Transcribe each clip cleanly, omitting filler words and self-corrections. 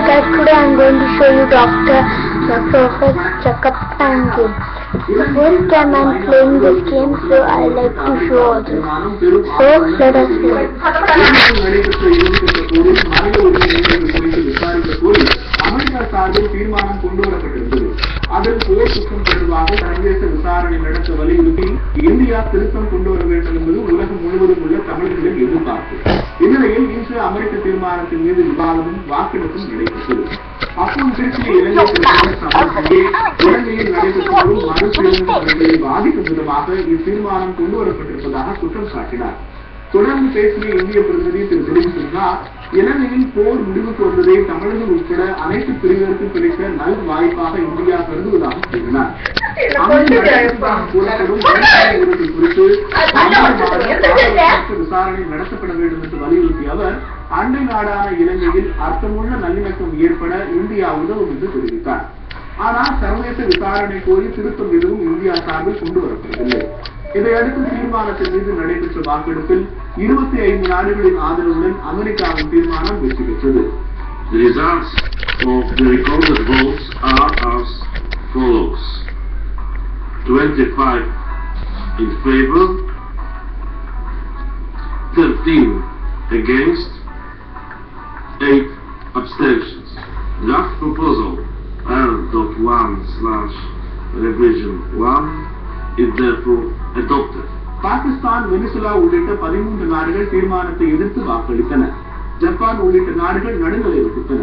guys, today I'm going to show you Dr. Perfect Checkup Time game. It's the first time I'm playing this game, so I like to show all this. So let us play. America சார்பில் தீர்மானம் கொண்டு வரப்பட்டிருந்தது. அதில் போர் குற்றம் தொடர்பாக சர்வதேச விசாரணை நடத்த வலியுறுத்தி இந்தியா திருத்தம் கொண்டு வர வேண்டும் என்பது உலகம் முழுவதும் உள்ள தமிழர்களின் எதிர்பார்ப்பு. இந்நிலையில் இன்று அமெரிக்க தீர்மானத்தின் மீது விவாதமும் வாக்கெடுப்பும் நடைபெற்றது. அப்போது திருச்சியில் இலங்கையில் நடைபெற்று வரும் மறுசீரமைப்புகளை பாதிக்கும் விதமாக இத்தீர்மானம் கொண்டு வரப்பட்டிருப்பதாக குற்றம் சாட்டினார். தொடர்ந்து பேசிய இந்திய பிரதிநிதி திரு திலீப் சின்ஹா, இலங்கையில் போர் முடிவுக்கு வந்ததை தமிழகம் உட்பட அனைத்து பிரிவினருக்கு கிடைத்த நல் வாய்ப்பாக இந்தியா கருதுவதாக கூறினார். குறித்து விசாரணை நடத்தப்பட வேண்டும் என்று வலியுறுத்திய அவர், அண்டை நாடான இலங்கையில் அர்த்தமுள்ள நல்லிணக்கம் ஏற்பட இந்தியா உதவும் என்று தெரிவித்தார். ஆனால் சர்வதேச விசாரணை கோரி திருத்தம் எதுவும் இந்தியா சார்பில் கொண்டு வரப்படவில்லை. இதையடுத்து தீர்மானத்தின் மீது நடைபெற்ற வாக்கெடுப்பில் 25 நாடுகளின் ஆதரவுடன் அமெரிக்காவின் தீர்மானம் வெற்றி பெற்றது. The results of the recorded votes are as follows: 25 in favor, 13 against, 8 abstentions. Draft proposal L.1/revision 1 is therefore adopted. Pakistan, Venezuela உள்ளிட்ட 13 நாடுகள் தீர்மானத்தை எதிர்த்து வாக்களித்தன. ஜப்பான் உள்ளிட்ட நாடுகள் நடுநிலை வகித்தன.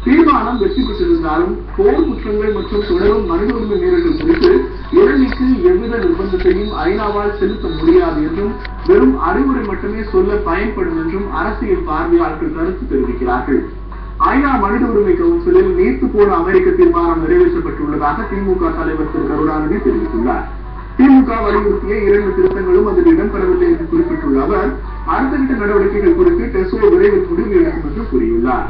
தீர்மானம் வெற்றி பெற்றிருந்தாலும் போர் குற்றங்கள் மற்றும் தொடரும் மனித உரிமை மீறல்கள் குறித்து இலங்கைக்கு எவ்வித நிர்பந்தத்தையும் ஐநாவால் செலுத்த முடியாது என்றும் வெறும் அறிவுரை மட்டுமே சொல்ல பயன்படும் என்றும் அரசியல் பார்வையாளர்கள் கருத்து தெரிவிக்கிறார்கள். ஐநா மனித உரிமை கவுன்சிலில் நீர்த்து போன அமெரிக்க தீர்மானம் நிறைவேற்றப்பட்டுள்ளதாக திமுக தலைவர் திரு கருணாநிதி தெரிவித்துள்ளார். திமுக வலியுறுத்திய 2 திருத்தங்களும் அதில் இடம்பெறவில்லை என்று குறிப்பிட்டுள்ள அவர், அடுத்த கட்ட நடவடிக்கைகள் குறித்து டெசோ விரைவில் முடிவு எடுக்கும் என்று கூறியுள்ளார்.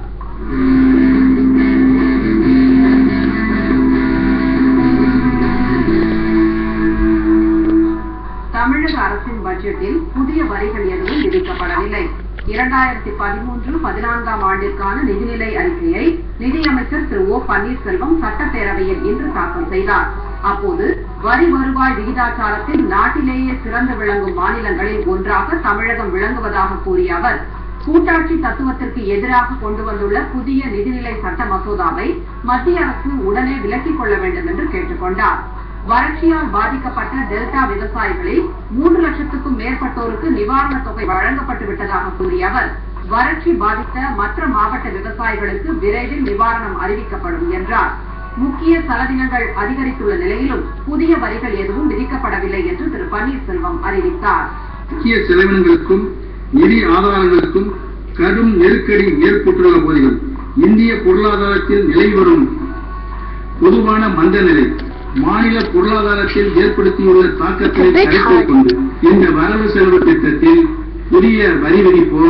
தமிழக அரசின் பட்ஜெட்டில் புதிய வரிகள் எதுவும் விதிக்கப்படவில்லை. 2013-14 ஆண்டிற்கான நிதிநிலை அறிக்கையை நிதியமைச்சர் திரு ஓ பன்னீர்செல்வம் சட்டப்பேரவையில் இன்று தாக்கல் செய்தார். அப்போது வரி வருவாய் விகிதாச்சாரத்தில் நாட்டிலேயே சிறந்து விளங்கும் மாநிலங்களில் ஒன்றாக தமிழகம் விளங்குவதாக கூறிய அவர், கூட்டாட்சி தத்துவத்திற்கு எதிராக கொண்டு வந்துள்ள புதிய நிதிநிலை சட்ட மசோதாவை மத்திய அரசு உடனே விலக்கிக் கொள்ள வேண்டும் என்று கேட்டுக் கொண்டார். வறட்சியால் பாதிக்கப்பட்ட டெல்டா விவசாயிகளில் 3 லட்சத்துக்கும் மேற்பட்டோருக்கு நிவாரணத் தொகை வழங்கப்பட்டு விட்டதாக கூறிய அவர், வறட்சி பாதித்த மற்ற மாவட்ட விவசாயிகளுக்கு விரைவில் நிவாரணம் அறிவிக்கப்படும் என்றார். முக்கிய செலவினங்கள் அதிகரித்துள்ள நிலையிலும் புதிய வரிகள் எதுவும் விதிக்கப்படவில்லை என்று திரு பன்னீர்செல்வம் அறிவித்தார். முக்கிய செலவினங்களுக்கும் நிதி ஆதாரங்களுக்கும் கடும் நெருக்கடி ஏற்பட்டுள்ள போதிலும் இந்திய பொருளாதாரத்தில் நிலை வரும் பொதுவான மந்த நிலை மாநில பொருளாதாரத்தில் ஏற்படுத்தியுள்ள தாக்கத்தை கருத்தில் கொண்டு இந்த வரவு செலவு திட்டத்தில் புதிய வரி விதிப்போ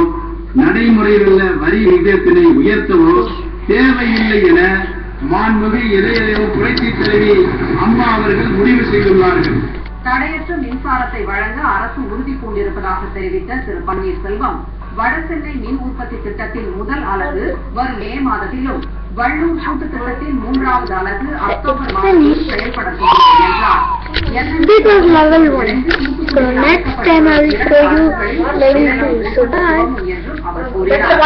நடைமுறையில் உள்ள வரி விகிதத்தினை உயர்த்தவோ தேவையில்லை என மாண்புமிகு இதய புரட்சி தலைவி அம்மா அவர்கள் முடிவு செய்துள்ளார்கள். தடையற்ற மின்சாரத்தை வழங்க அரசு உறுதி பூண்டிருப்பதாக தெரிவித்த திரு பன்னீர்செல்வம், வடசென்னை மின் உற்பத்தி திட்டத்தின் முதல் அலகு வரும் மே மாதத்திலும், வள்ளூர் கூட்டு திட்டத்தின் 3வது அலகு அக்டோபர் மாதத்தில் செயல்படக்கூடும் என்றார். This was level 1. So next time I will show you level 2. So bye. என்றும் அவர் கூறினார்.